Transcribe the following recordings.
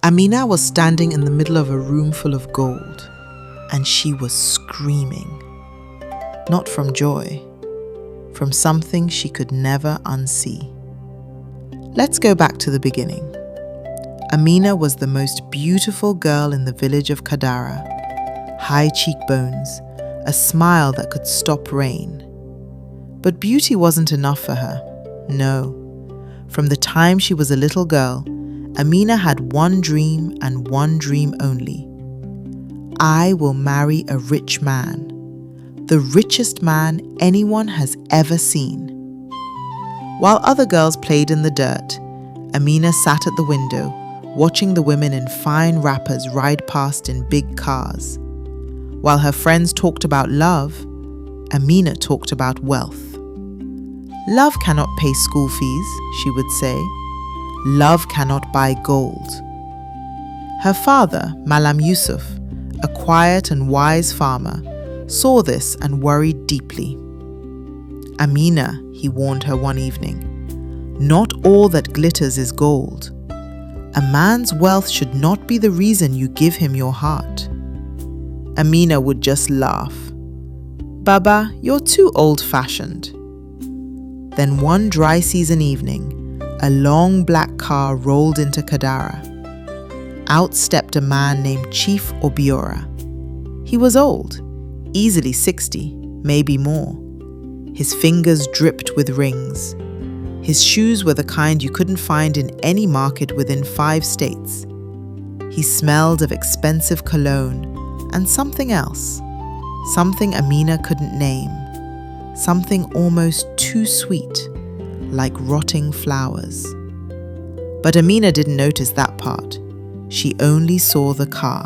Amina was standing in the middle of a room full of gold, and she was screaming. Not from joy, from something she could never unsee. Let's go back to the beginning. Amina was the most beautiful girl in the village of Kadara. High cheekbones, a smile that could stop rain. But beauty wasn't enough for her. No. From the time she was a little girl, Amina had one dream and one dream only. I will marry a rich man, the richest man anyone has ever seen. While other girls played in the dirt, Amina sat at the window, watching the women in fine wrappers ride past in big cars. While her friends talked about love, Amina talked about wealth. Love cannot pay school fees, she would say. Love cannot buy gold. Her father, Malam Yusuf, a quiet and wise farmer, saw this and worried deeply. Amina, he warned her one evening, not all that glitters is gold. A man's wealth should not be the reason you give him your heart. Amina would just laugh. Baba, you're too old-fashioned. Then one dry season evening, a long black car rolled into Kadara. Out stepped a man named Chief Obiora. He was old, easily 60, maybe more. His fingers dripped with rings. His shoes were the kind you couldn't find in any market within 5 states. He smelled of expensive cologne and something else, something Amina couldn't name, something almost too sweet, like rotting flowers. But Amina didn't notice that part. She only saw the car,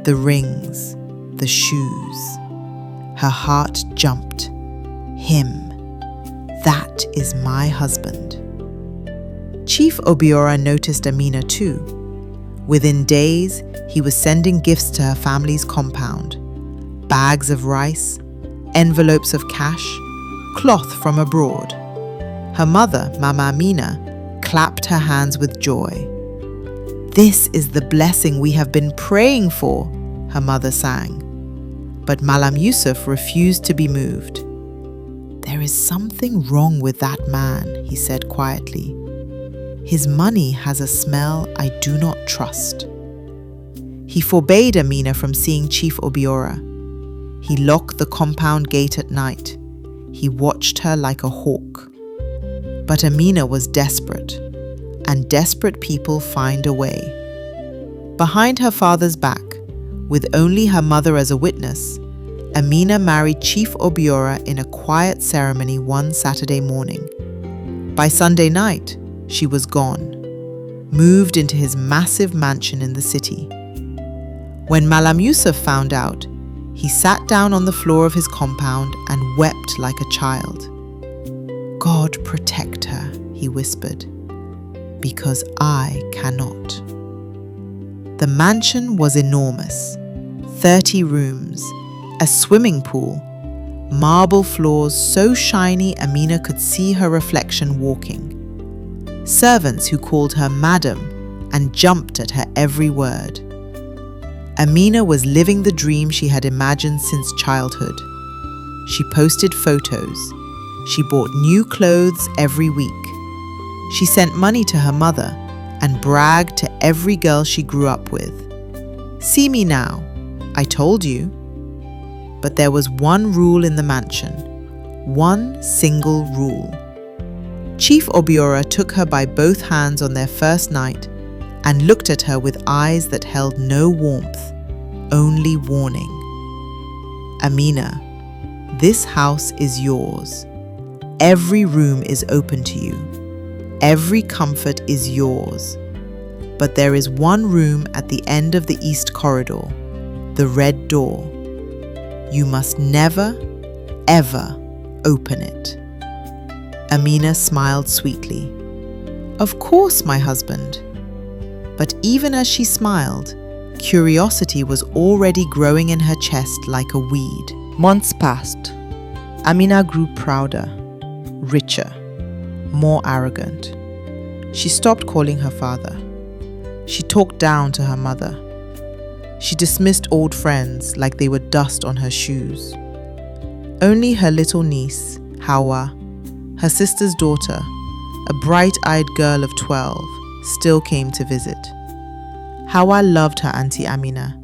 the rings, the shoes. Her heart jumped. Him. That is my husband. Chief Obiora noticed Amina too. Within days, he was sending gifts to her family's compound. Bags of rice, envelopes of cash, cloth from abroad. Her mother, Mama Amina, clapped her hands with joy. This is the blessing we have been praying for, her mother sang. But Malam Yusuf refused to be moved. There is something wrong with that man, he said quietly. His money has a smell I do not trust. He forbade Amina from seeing Chief Obiora. He locked the compound gate at night. He watched her like a hawk. But Amina was desperate, and desperate people find a way. Behind her father's back, with only her mother as a witness, Amina married Chief Obiora in a quiet ceremony one Saturday morning. By Sunday night, she was gone, moved into his massive mansion in the city. When Malam Yusuf found out, he sat down on the floor of his compound and wept like a child. God protect her, he whispered, because I cannot. The mansion was enormous, 30 rooms, a swimming pool, marble floors so shiny Amina could see her reflection walking, servants who called her Madam and jumped at her every word. Amina was living the dream she had imagined since childhood. She posted photos. She bought new clothes every week. She sent money to her mother and bragged to every girl she grew up with. See me now, I told you. But there was one rule in the mansion, one single rule. Chief Obiora took her by both hands on their first night and looked at her with eyes that held no warmth, only warning. Amina, this house is yours. Every room is open to you. Every comfort is yours. But there is one room at the end of the east corridor, the red door. You must never, ever open it. Amina smiled sweetly. Of course, my husband. But even as she smiled, curiosity was already growing in her chest like a weed. Months passed. Amina grew prouder, richer, more arrogant. She stopped calling her father. She talked down to her mother. She dismissed old friends like they were dust on her shoes. Only her little niece, Hawa, her sister's daughter, a bright-eyed girl of 12, still came to visit. Hawa loved her Auntie Amina,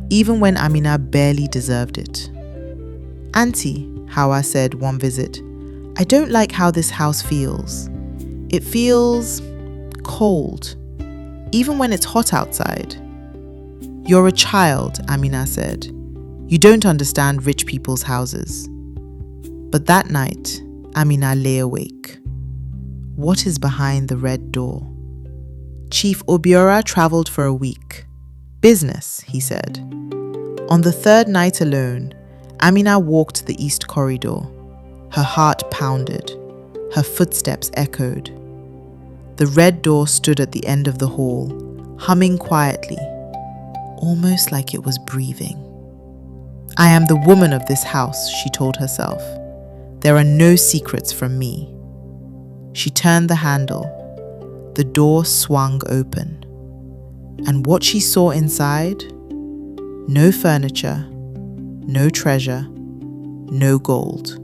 even when Amina barely deserved it. "Auntie," Hawa said one visit, "I don't like how this house feels. It feels cold, even when it's hot outside." "You're a child," Amina said. "You don't understand rich people's houses." But that night, Amina lay awake. What is behind the red door? Chief Obiora traveled for a week. "Business," he said. On the third night alone, Amina walked the east corridor. Her heart pounded. Her footsteps echoed. The red door stood at the end of the hall, humming quietly, almost like it was breathing. "I am the woman of this house," she told herself. "There are no secrets from me." She turned the handle. The door swung open. And what she saw inside? No furniture, no treasure, no gold.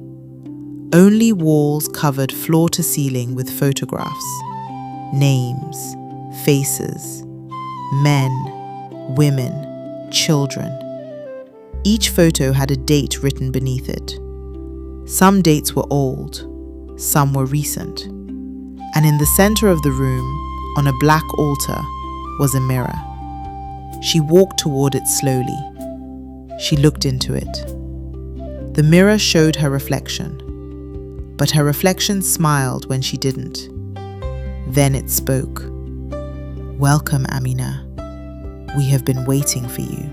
Only walls covered floor to ceiling with photographs. Names, faces, men, women, children. Each photo had a date written beneath it. Some dates were old, some were recent. And in the center of the room, on a black altar, was a mirror. She walked toward it slowly. She looked into it. The mirror showed her reflection, but her reflection smiled when she didn't. Then it spoke. "Welcome, Amina. We have been waiting for you."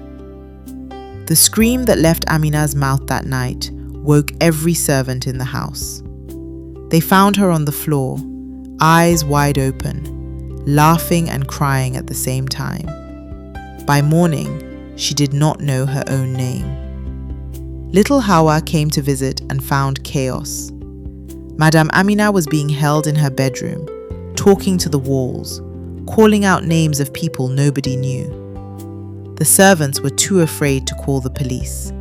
The scream that left Amina's mouth that night woke every servant in the house. They found her on the floor, eyes wide open, laughing and crying at the same time. By morning, she did not know her own name. Little Hawa came to visit and found chaos. Madame Amina was being held in her bedroom, talking to the walls, calling out names of people nobody knew. The servants were too afraid to call the police.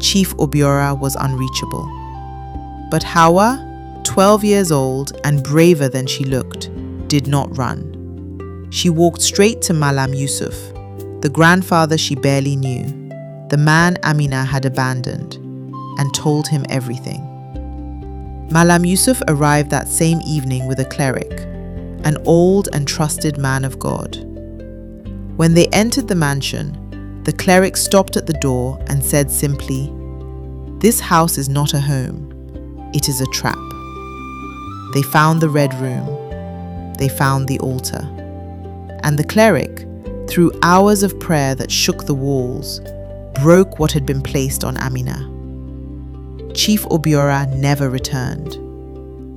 Chief Obiora was unreachable. But Hawa, 12 years old and braver than she looked, did not run. She walked straight to Malam Yusuf, the grandfather she barely knew, the man Amina had abandoned, and told him everything. Malam Yusuf arrived that same evening with a cleric, an old and trusted man of God. When they entered the mansion, the cleric stopped at the door and said simply, "This house is not a home, it is a trap." They found the red room. They found the altar. And the cleric, through hours of prayer that shook the walls, broke what had been placed on Amina. Chief Obiora never returned.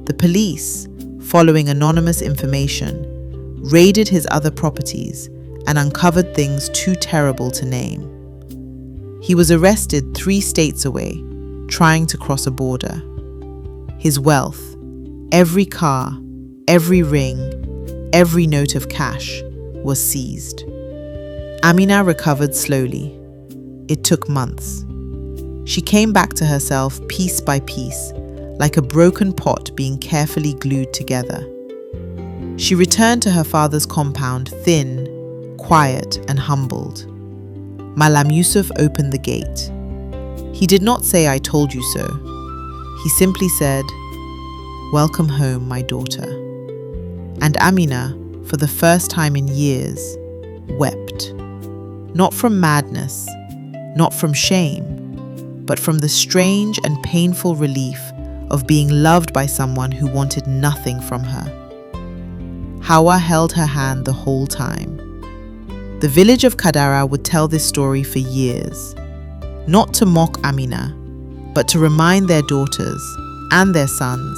The police, following anonymous information, raided his other properties and uncovered things too terrible to name. He was arrested 3 states away, trying to cross a border. His wealth, every car, every ring, every note of cash, was seized. Amina recovered slowly. It took months. She came back to herself piece by piece, like a broken pot being carefully glued together. She returned to her father's compound thin, quiet, and humbled. Malam Yusuf opened the gate. He did not say, "I told you so." He simply said, "Welcome home, my daughter." And Amina, for the first time in years, wept. Not from madness, not from shame, but from the strange and painful relief of being loved by someone who wanted nothing from her. Hawa held her hand the whole time. The village of Kadara would tell this story for years, not to mock Amina, but to remind their daughters and their sons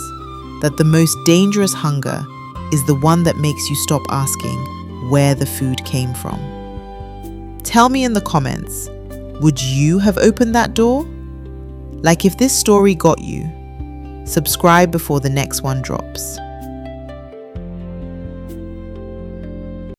that the most dangerous hunger is the one that makes you stop asking where the food came from. Tell me in the comments, would you have opened that door? Like if this story got you, subscribe before the next one drops.